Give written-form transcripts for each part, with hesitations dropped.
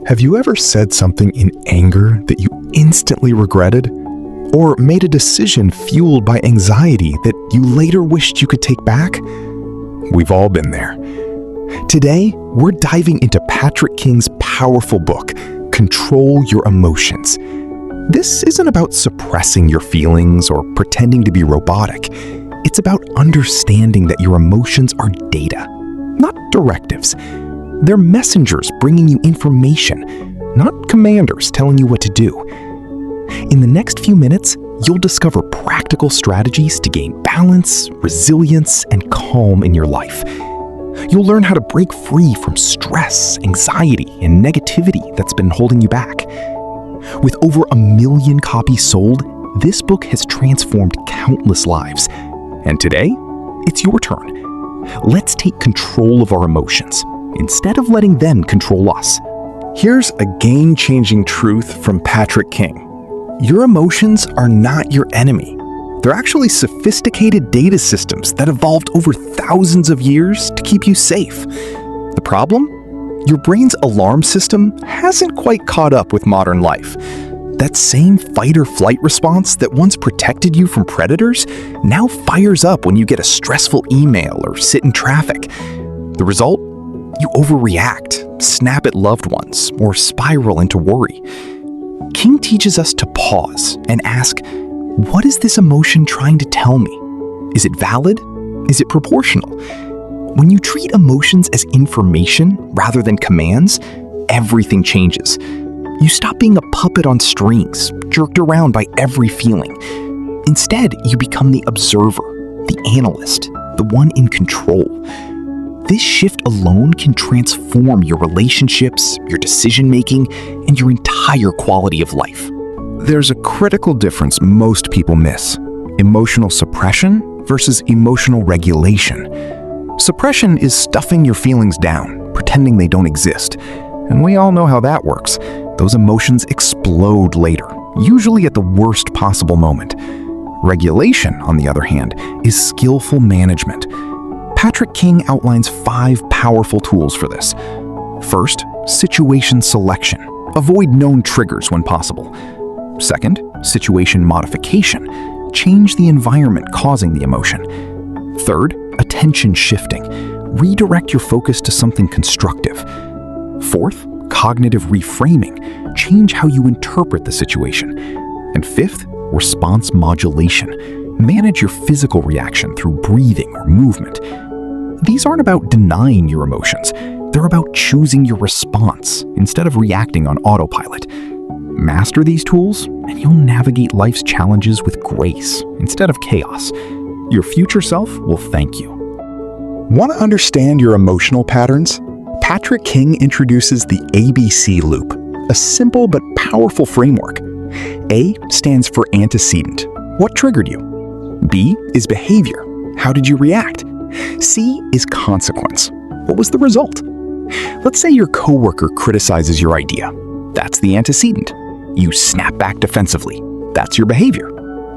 Have you ever said something in anger that you instantly regretted? Or made a decision fueled by anxiety that you later wished you could take back? We've all been there. Today, we're diving into Patrick King's powerful book, Control Your Emotions. This isn't about suppressing your feelings or pretending to be robotic. It's about understanding that your emotions are data, not directives. They're messengers bringing you information, not commanders telling you what to do. In the next few minutes, you'll discover practical strategies to gain balance, resilience, and calm in your life. You'll learn how to break free from stress, anxiety, and negativity that's been holding you back. With over 1 million copies sold, this book has transformed countless lives. And today, it's your turn. Let's take control of our emotions, instead of letting them control us. Here's a game-changing truth from Patrick King. Your emotions are not your enemy. They're actually sophisticated data systems that evolved over thousands of years to keep you safe. The problem? Your brain's alarm system hasn't quite caught up with modern life. That same fight-or-flight response that once protected you from predators now fires up when you get a stressful email or sit in traffic. The result? You overreact, snap at loved ones, or spiral into worry. King teaches us to pause and ask, what is this emotion trying to tell me? Is it valid? Is it proportional? When you treat emotions as information rather than commands, everything changes. You stop being a puppet on strings, jerked around by every feeling. Instead, you become the observer, the analyst, the one in control. This shift alone can transform your relationships, your decision-making, and your entire quality of life. There's a critical difference most people miss: emotional suppression versus emotional regulation. Suppression is stuffing your feelings down, pretending they don't exist. And we all know how that works. Those emotions explode later, usually at the worst possible moment. Regulation, on the other hand, is skillful management. Patrick King outlines 5 powerful tools for this. First, situation selection. Avoid known triggers when possible. Second, situation modification. Change the environment causing the emotion. Third, attention shifting. Redirect your focus to something constructive. Fourth, cognitive reframing. Change how you interpret the situation. And fifth, response modulation. Manage your physical reaction through breathing or movement. These aren't about denying your emotions. They're about choosing your response instead of reacting on autopilot. Master these tools, and you'll navigate life's challenges with grace instead of chaos. Your future self will thank you. Want to understand your emotional patterns? Patrick King introduces the ABC loop, a simple but powerful framework. A stands for antecedent. What triggered you? B is behavior. How did you react? C is consequence. What was the result? Let's say your coworker criticizes your idea. That's the antecedent. You snap back defensively. That's your behavior.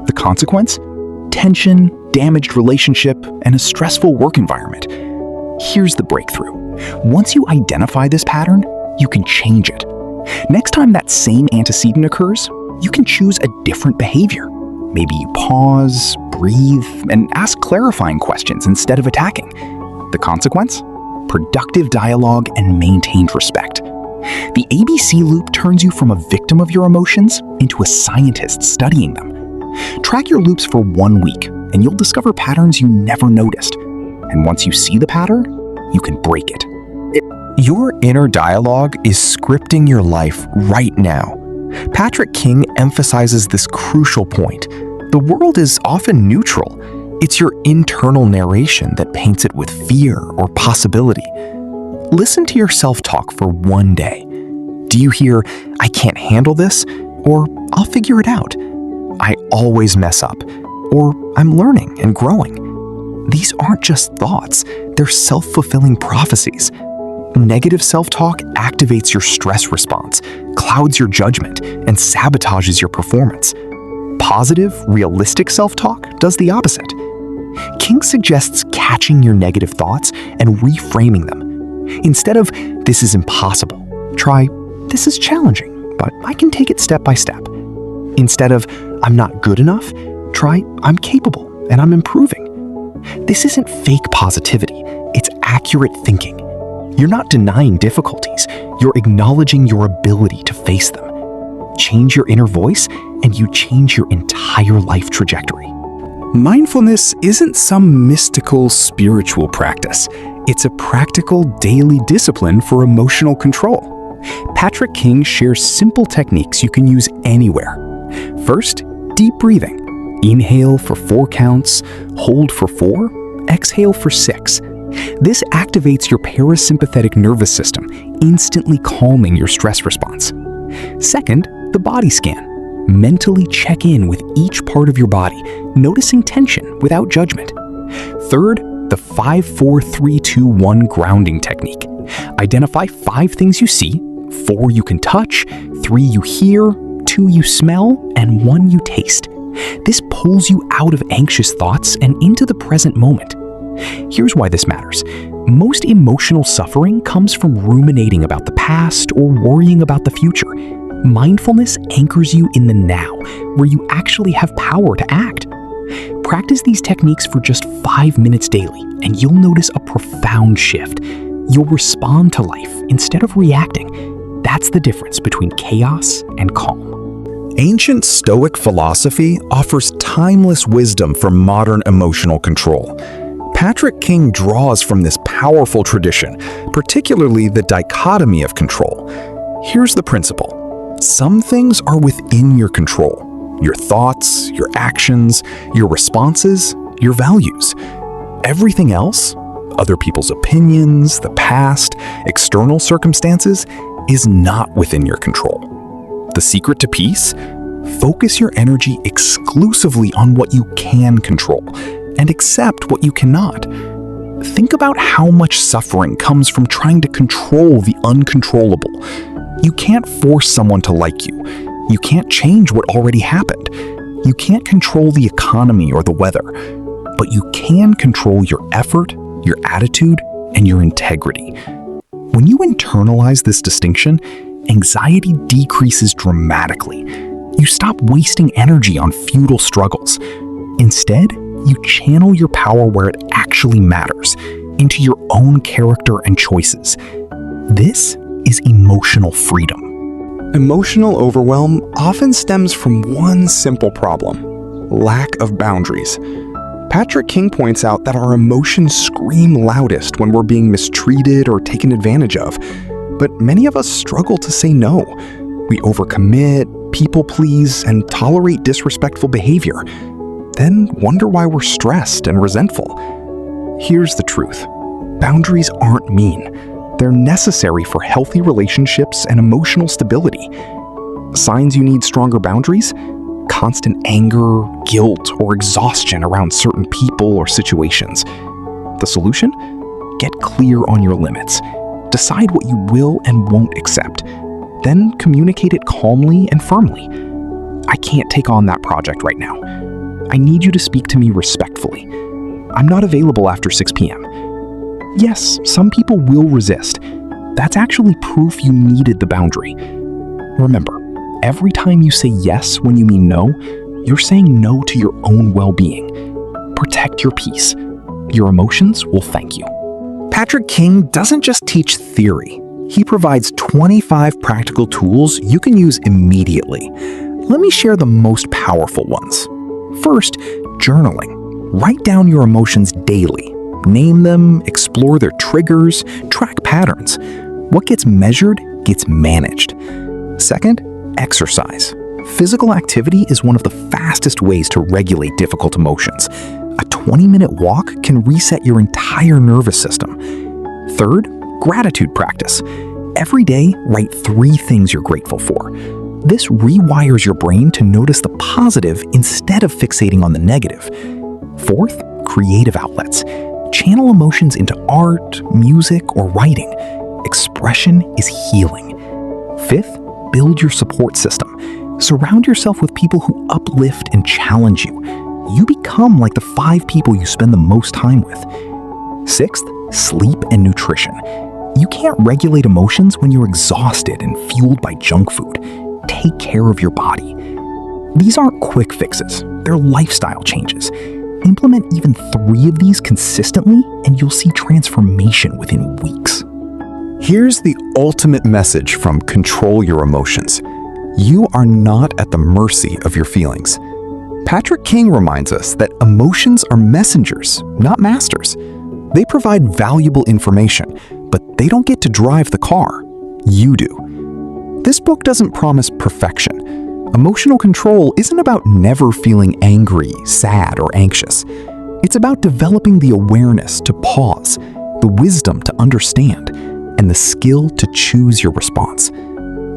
The consequence? Tension, damaged relationship, and a stressful work environment. Here's the breakthrough. Once you identify this pattern, you can change it. Next time that same antecedent occurs, you can choose a different behavior. Maybe you pause, breathe, and ask clarifying questions instead of attacking. The consequence? Productive dialogue and maintained respect. The ABC loop turns you from a victim of your emotions into a scientist studying them. Track your loops for 1 week, and you'll discover patterns you never noticed. And once you see the pattern, you can break it. Your inner dialogue is scripting your life right now. Patrick King emphasizes this crucial point. The world is often neutral. It's your internal narration that paints it with fear or possibility. Listen to your self-talk for 1 day. Do you hear, "I can't handle this," or "I'll figure it out"? "I always mess up," or "I'm learning and growing"? These aren't just thoughts, they're self-fulfilling prophecies. Negative self-talk activates your stress response, clouds your judgment, and sabotages your performance. Positive, realistic self-talk does the opposite. King suggests catching your negative thoughts and reframing them. Instead of "this is impossible," try This is challenging, but I can take it step by step. Instead of, I'm not good enough, try, I'm capable and I'm improving. This isn't fake positivity, it's accurate thinking. You're not denying difficulties, you're acknowledging your ability to face them. Change your inner voice, and you change your entire life trajectory. Mindfulness isn't some mystical spiritual practice. It's a practical daily discipline for emotional control. Patrick King shares simple techniques you can use anywhere. First, deep breathing. Inhale for 4 counts, hold for 4, exhale for 6. This activates your parasympathetic nervous system, instantly calming your stress response. Second, the body scan. Mentally check in with each part of your body, noticing tension without judgment. Third, the 5-4-3-2-1 grounding technique. Identify 5 things you see, 4 you can touch, 3 you hear, 2 you smell, and 1 you taste. This pulls you out of anxious thoughts and into the present moment. Here's why this matters. Most emotional suffering comes from ruminating about the past or worrying about the future. Mindfulness anchors you in the now, where you actually have power to act. Practice these techniques for just 5 minutes daily, and you'll notice a profound shift. You'll respond to life instead of reacting. That's the difference between chaos and calm. Ancient Stoic philosophy offers timeless wisdom for modern emotional control. Patrick King draws from this powerful tradition, particularly the dichotomy of control. Here's the principle. Some things are within your control. Your thoughts, your actions, your responses, your values. Everything else, other people's opinions, the past, external circumstances, is not within your control. The secret to peace? Focus your energy exclusively on what you can control and accept what you cannot. Think about how much suffering comes from trying to control the uncontrollable. You can't force someone to like you. You can't change what already happened. You can't control the economy or the weather. But you can control your effort, your attitude, and your integrity. When you internalize this distinction, anxiety decreases dramatically. You stop wasting energy on futile struggles. Instead, you channel your power where it actually matters, into your own character and choices. This is emotional freedom. Emotional overwhelm often stems from one simple problem: lack of boundaries. Patrick King points out that our emotions scream loudest when we're being mistreated or taken advantage of, but many of us struggle to say no. We overcommit, people please, and tolerate disrespectful behavior, then wonder why we're stressed and resentful. Here's the truth. Boundaries aren't mean. They're necessary for healthy relationships and emotional stability. Signs you need stronger boundaries? Constant anger, guilt, or exhaustion around certain people or situations. The solution? Get clear on your limits. Decide what you will and won't accept. Then communicate it calmly and firmly. I can't take on that project right now. I need you to speak to me respectfully. I'm not available after 6 p.m. Yes, some people will resist. That's actually proof you needed the boundary. Remember, every time you say yes when you mean no, you're saying no to your own well-being. Protect your peace. Your emotions will thank you. Patrick King doesn't just teach theory. He provides 25 practical tools you can use immediately. Let me share the most powerful ones. First, journaling. Write down your emotions daily. Name them, explore their triggers, track patterns. What gets measured gets managed. Second, exercise. Physical activity is one of the fastest ways to regulate difficult emotions. A 20-minute walk can reset your entire nervous system. Third, gratitude practice. Every day, write 3 things you're grateful for. This rewires your brain to notice the positive instead of fixating on the negative. Fourth, creative outlets. Channel emotions into art, music, or writing. Expression is healing. Fifth, build your support system. Surround yourself with people who uplift and challenge you. You become like the 5 people you spend the most time with. Sixth, sleep and nutrition. You can't regulate emotions when you're exhausted and fueled by junk food. Take care of your body. These aren't quick fixes, they're lifestyle changes. Implement even 3 of these consistently, and you'll see transformation within weeks. Here's the ultimate message from Control Your Emotions. You are not at the mercy of your feelings. Patrick King reminds us that emotions are messengers, not masters. They provide valuable information, but they don't get to drive the car. You do. This book doesn't promise perfection. Emotional control isn't about never feeling angry, sad, or anxious. It's about developing the awareness to pause, the wisdom to understand, and the skill to choose your response.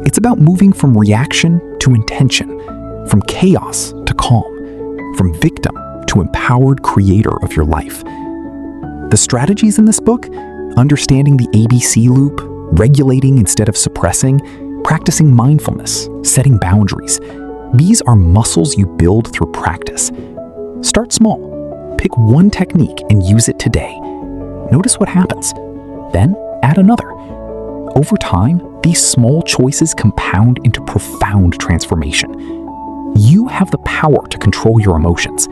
It's about moving from reaction to intention, from chaos to calm, from victim to empowered creator of your life. The strategies in this book, understanding the ABC loop, regulating instead of suppressing, practicing mindfulness, setting boundaries, these are muscles you build through practice. Start small. Pick one technique and use it today. Notice what happens. Then add another. Over time, these small choices compound into profound transformation. You have the power to control your emotions,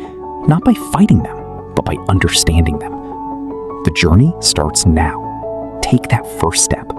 not by fighting them, but by understanding them. The journey starts now. Take that first step.